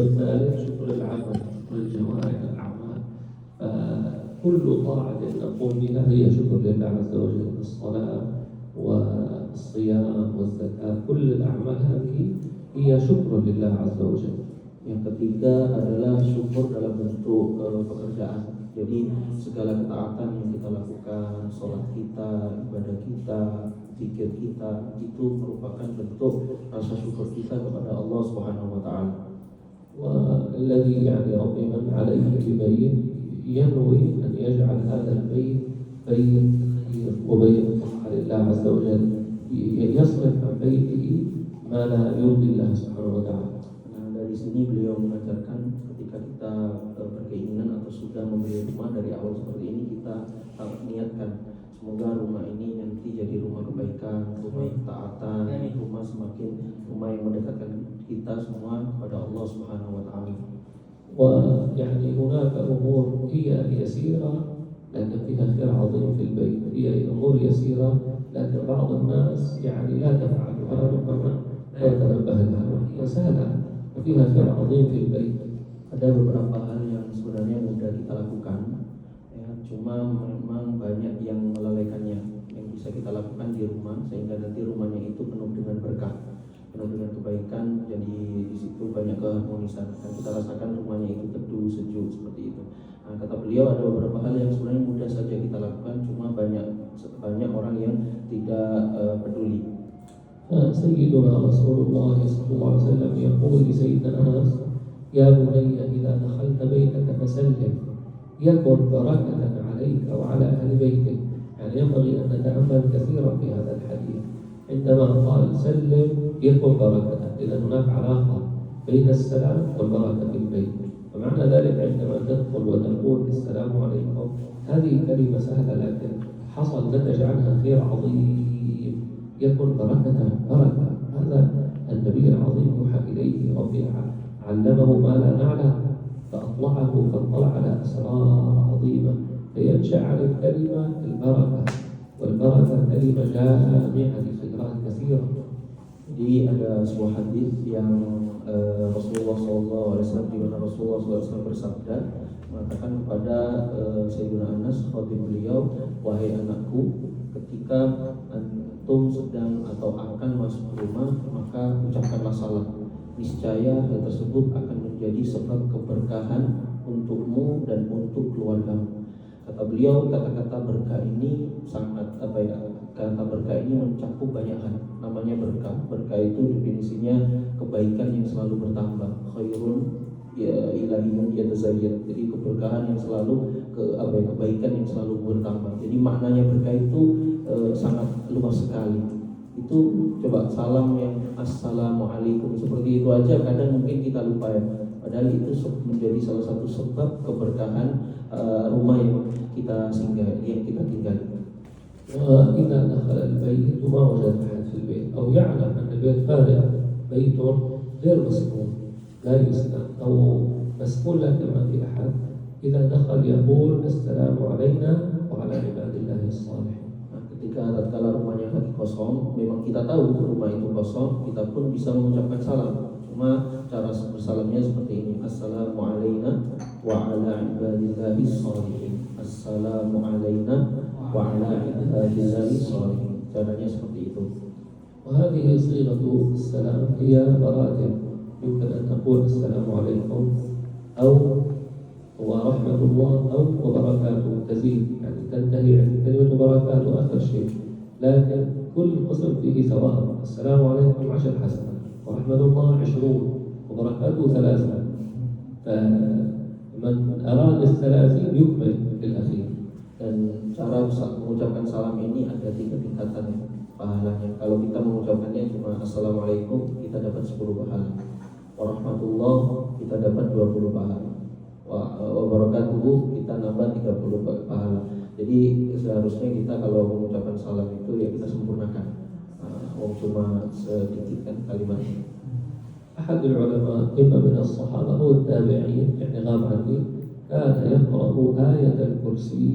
الثالث شكر العمل، شكر الجوارح الأعمال. فكل طاعة نقوم بها هي شكر لله عز وجل. الصلاة والصيام والزكاة، كل الأعمال هذه هي شكر لله عز وجل. Yang ketiga adalah syukur dalam bentuk pekerjaan. Jadi segala ketaatan yang kita lakukan, sholat kita, ibadah kita, zikir kita, itu merupakan bentuk rasa syukur kita kepada Allah Subhanahu wa taala. والذي يعني ربما عليه ببيت ينوي أن يجعل هذا البيت بيت خير وبيت طاعة لله عز وجل، يصرف عن بيته ما لا يرضي الله سبحانه وتعالى. Di sini beliau mengajarkan ketika kita berkeinginan atau sudah membeli rumah dari awal seperti ini, kita niatkan semoga rumah ini nanti jadi rumah kebaikan, rumah ketaatan, rumah yang mendekatkan kita semua kepada Allah Subhanahu wa taala. ويعني هناك أمور هي يسيرة لكن فيها خير عظيم في البيت، هي أمور يسيرة لكن بعض الناس يعني لا تفعلها ربما لا يتنبه لها، هي سهلة وفيها خير عظيم في البيت. Ada beberapa hal yang sebenarnya mudah kita lakukan, ya, cuma memang banyak yang melalaikannya. Yang bisa kita lakukan di rumah sehingga nanti rumahnya itu penuh dengan berkah, penuh dengan kebaikan. Jadi di situ banyak keharmonisan dan kita rasakan rumahnya itu teduh, sejuk seperti itu. Nah, kata beliau ada beberapa hal yang sebenarnya mudah saja kita lakukan, cuma banyak orang yang tidak peduli. سيدنا رسول الله صلى الله عليه وسلم يقول لسيدنا أنس: يا بني إذا دخلت بيتك فسلم يكن بركة عليك وعلى أهل بيتك. يعني ينبغي أن نتأمل كثيرا في هذا الحديث عندما قال سلم يكن بركة، إذا هناك علاقة بين السلام والبركة في البيت. ومعنى ذلك عندما تدخل وتقول السلام عليكم، هذه كلمة سهلة لكن حصل نتج عنها خير عظيم يكن بركة. هذا النبي العظيم يوحى إليه ربي علمه ما لا نعلم فأطلعه فاطلع على أسرار عظيمة، فينشأ عن الكلمة البركة، والبركة كلمة جامعة لخيرات كثيرة. Jadi ada sebuah hadis yang Rasulullah SAW di mana Rasulullah SAW bersabda mengatakan kepada Sayyidina Anas khatib beliau, wahai anakku, ketika antum sedang atau akan masuk rumah maka ucapkanlah salam. Niscaya hal tersebut akan menjadi sebab keberkahan untukmu dan untuk keluargamu. Kata beliau, kata-kata berkah ini sangat kata berkah ini mencakup banyak hal. Namanya berkah. Berkah itu definisinya kebaikan yang selalu bertambah. Khairun ya ilahiyun yatazayyad. Jadi keberkahan yang selalu kebaikan yang selalu bertambah. Jadi maknanya berkah itu sangat luas sekali. Itu coba salam yang assalamualaikum seperti itu aja kadang mungkin kita lupa ya. Padahal itu menjadi salah satu sebab keberkahan rumah yang kita yang kita tinggali. وإذا دخل البيت وما وجد أحد في البيت أو يعلم أن البيت فارغ، بيت غير مسكون لا يسكن أو مسكون لكن ما في أحد، إذا دخل يقول السلام علينا وعلى عباد الله الصالحين. Ketika tatkala rumahnya lagi kosong, memang kita tahu rumah itu kosong, kita pun bisa mengucapkan salam. Cuma cara bersalamnya seperti ini: Assalamu alayna wa ala ibadillahi sholihin. Assalamu alayna wa ala ibadillahi sholihin. Caranya seperti itu. وهذه صيغة السلام هي مراتب، يمكن أن تقول السلام عليكم أو ورحمة الله أو وبركاته، تزيد يعني تنتهي عند كلمة بركاته آخر شيء، لكن كل قسم فيه ثواب. السلام عليكم 10 حسنة، ورحمة الله 20، وبركاته 3. فمن أراد ال30 يكمل في الأخير. Dan cara mengucapkan salam ini ada 3 tingkatan pahalanya. Kalau kita mengucapkannya cuma assalamualaikum, kita dapat 10 pahala. Warahmatullah, kita dapat 20 pahala. Wabarakatuh, kita nambah 30 pahala. Jadi seharusnya kita kalau mengucapkan salam itu ya kita sempurnakan. Cuma sedikit kan kalimatnya. أحد العلماء إما من الصحابة أو التابعين يعني غاب عني كان يقرأ آية الكرسي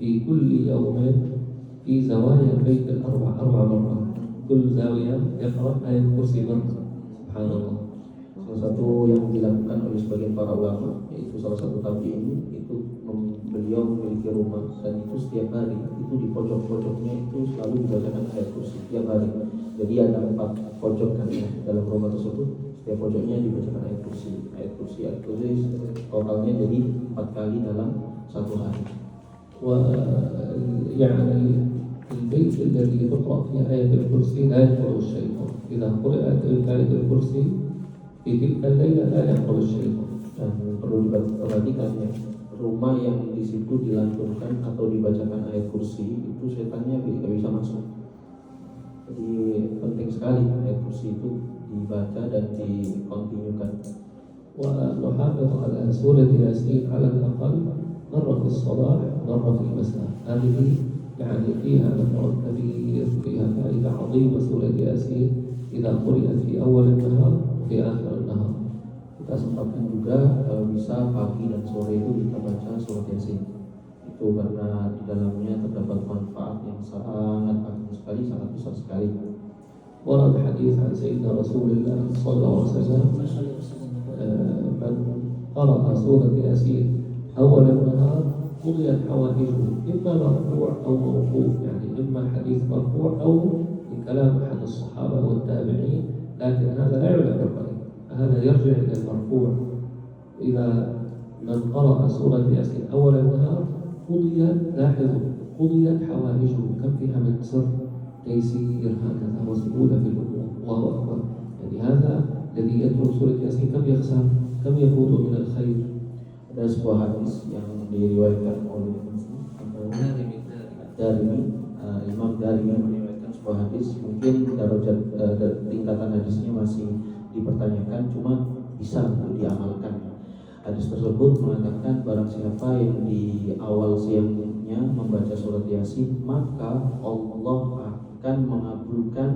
في كل يوم في زوايا البيت 4 مرات، كل زاوية يقرأ آية الكرسي مرة. سبحان الله. Yang satu yang dilakukan oleh sebagian para ulama, yaitu salah satu tabi'in, itu beliau memiliki rumah dan itu setiap hari itu di pojok-pojoknya itu selalu dibacakan ayat kursi setiap hari. Jadi ada 4 pojok kan ya dalam rumah tersebut, setiap pojoknya dibacakan ayat kursi totalnya jadi 4 kali dalam satu hari. ويعني البيت الذي تقرأ فيه آية الكرسي لا يقرأ الشيطان. إذا قرأت آية الكرسي في تلك الليلة لا يقرأ الشيطان. Dan perlu diperhatikan ya, rumah yang di situ dilantunkan atau dibacakan ayat kursi itu setannya tidak bisa masuk. Jadi penting sekali ayat kursi itu dibaca dan dikontinukan. ونحافظ على سورة ياسين على الأقل مرة في الصباح مرة في المساء. هذه يعني فيها نفع كبير، فيها فائدة عظيمة سورة ياسين إذا قرأت في أول النهار وفي آخر النهار. Kita sempatkan juga kalau bisa pagi dan sore itu kita baca surat Yasin. Itu karena di dalamnya terdapat manfaat yang sangat agung sekali, sangat besar sekali. ورد حديث عن سيدنا رسول الله صلى الله عليه وسلم من قرأ سورة ياسين أول النهار قضيت حوائجه، إما مرفوع أو موقوف، يعني إما حديث مرفوع أو من كلام أحد الصحابة والتابعين، لكن هذا لا يعلم بالقليل، هذا يرجع إلى المرفوع. إذا من قرأ سورة ياسين أول النهار قضيت حوائجه، كم فيها من سر تيسير هكذا وسهولة في الأمور. الله أكبر. يعني هذا الذي يتلو سورة ياسين كم يخسر، كم يفوت من الخير. Ada sebuah hadis yang diriwayatkan oleh Imam Darimi meriwayatkan sebuah hadis, mungkin darajat tingkatan hadisnya masih dipertanyakan, cuma bisa untuk diamalkan. Hadis tersebut mengatakan barang siapa yang di awal siangnya membaca surat Yasin, maka Allah akan mengabulkan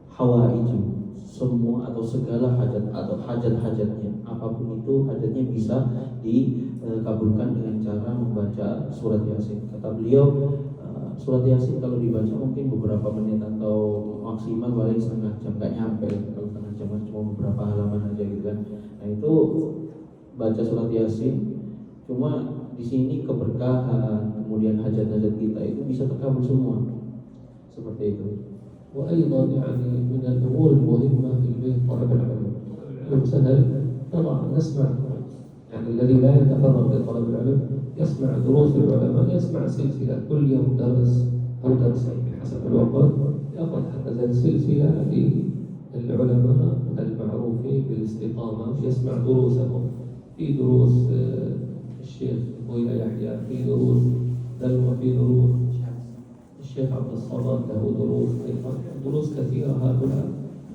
hawaiju, semua atau segala hajat atau hajat-hajatnya, apapun itu hajatnya bisa dikabulkan dengan cara membaca surat Yasin. Kata beliau, surat Yasin kalau dibaca mungkin beberapa menit atau maksimal paling setengah jam, nggak nyampe. Kalau setengah jam cuma beberapa halaman aja gitu kan. Nah itu baca surat Yasin, cuma di sini keberkahan, kemudian hajat-hajat kita itu bisa terkabul semua. Seperti itu. وأيضا يعني من الأمور المهمة في البيت طلب العلم. سهل نسمع، يعني الذي لا يتفرغ لطلب العلم يسمع دروس العلماء، يسمع سلسلة كل يوم درس أو درسين بحسب الوقت، يأخذ هكذا سلسلة للعلماء المعروفين بالاستقامة، يسمع دروسهم، في دروس الشيخ بويا يحيى، في دروس دلوة، في دروس الشيخ عبد الصمد له دروس كثيرة. هؤلاء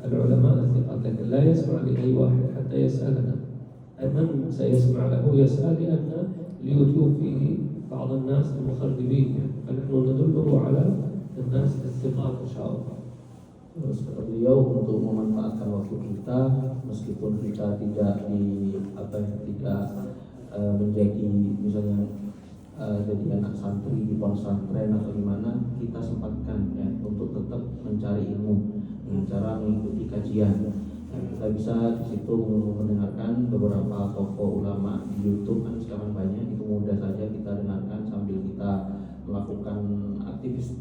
العلماء الثقات، لكن لا يسمع لأي واحد حتى يسألنا من سيسمع له، يسأل لأن اليوتيوب فيه بعض الناس المخربين، فنحن ندله على الناس الثقات إن شاء الله. Terus kata beliau, untuk memanfaatkan waktu kita, meskipun kita tidak menjadi misalnya jadi anak santri di pondok pesantren atau gimana, kita sempatkan ya untuk tetap mencari ilmu dengan cara mengikuti kajian. Kita bisa di situ mendengarkan beberapa tokoh ulama di YouTube, kan sekarang banyak, itu mudah saja kita dengarkan sambil kita melakukan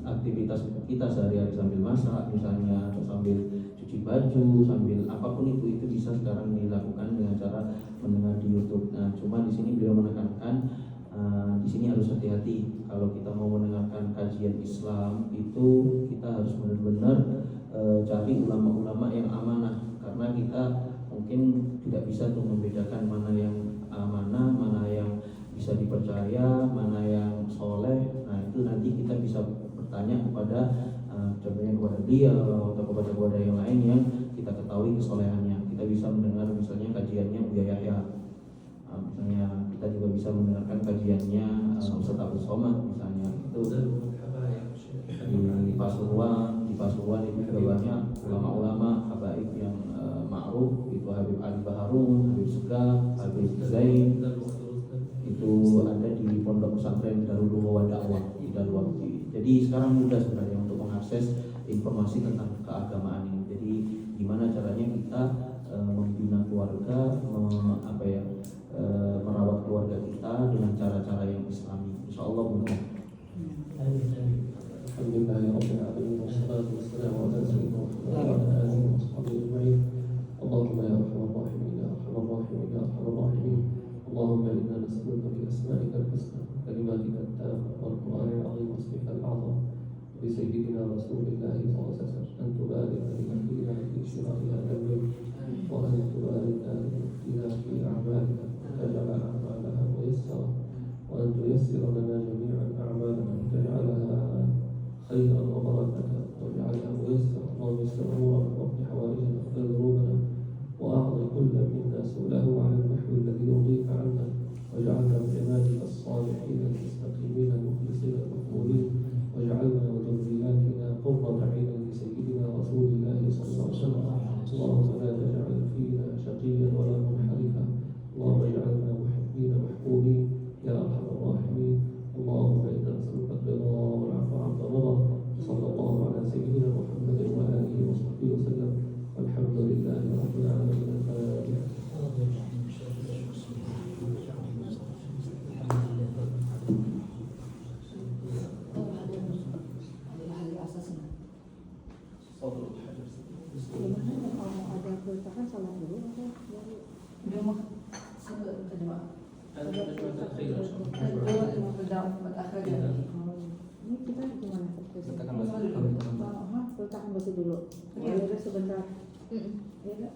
aktivitas kita sehari-hari, sambil masak misalnya, atau sambil cuci baju, sambil apapun itu bisa sekarang dilakukan dengan cara mendengar di YouTube. Nah, cuma di sini beliau menekankan di sini harus hati-hati. Kalau kita mau mendengarkan kajian Islam itu kita harus benar-benar cari ulama-ulama yang amanah, karena kita mungkin tidak bisa tuh membedakan mana yang amanah, mana yang bisa dipercaya, mana yang soleh. Nah itu nanti kita bisa bertanya kepada contohnya kepada dia atau kepada yang lain yang kita ketahui kesolehannya. Kita bisa mendengar misalnya kajiannya Buya Yahya, misalnya kita juga bisa mendengarkan kajiannya Ustaz Abdul Somad misalnya. Itu di Pasuruan itu juga banyak ulama-ulama habaib yang ma'ruf, itu Habib Ali Baharun, Habib Segaf, Habib Zain, itu ada di pondok pesantren Darul Ukhwah Dakwah di Dalwarti. Jadi sekarang mudah sebenarnya untuk mengakses informasi tentang keagamaan ini. Jadi gimana caranya kita membina keluarga, merawat keluarga kita dengan cara-cara yang Islami. Insya Allah mudah. Alhamdulillahirrahmanirrahim. Wassalatu wassalamu ala sayyidina Muhammad wa ala alihi wa sahbihi ajma'in. Allahumma ya arhamar rahimin ya arhamar rahimin ya arhamar rahimin. Allahumma inna nas'aluka bi asma'ika al-husna kalimatika at-tammah wal qur'anil 'azim wa ismika al-'azam bi sayyidina Rasulillah sallallahu alaihi wasallam an tubarik li ahlina fi shira'i hadha al-bayt wa an tubarik lana fi a'malina wa taj'al a'malana muyassara wa an tuyassira lana jami'an a'malana wa taj'alha خيرا وبركة واجعلها ميسرا اللهم يسر امورنا واقض حوائجنا واغفر ذنوبنا واعط كل منا سؤله على النحو الذي يرضيك عنا واجعلنا من عبادك الصالحين المستقيمين المخلصين المقبولين واجعلنا وذرياتنا قرة عين لسيدنا رسول الله صلى الله عليه وسلم اللهم لا تجعل فينا شقيا ولا منحرفا اللهم اجعلنا محبين محبوبين يا ارحم الراحمين اللهم انا نسالك الرضا والعفو عن رضا صلى الله على سيدنا محمد واله وصحبه وسلم والحمد لله رب العالمين. Gimana kalau ada peletakan salat dulu atau dia mau ini kita gimana? Peletakan batu dulu. Ya sebentar. Ya.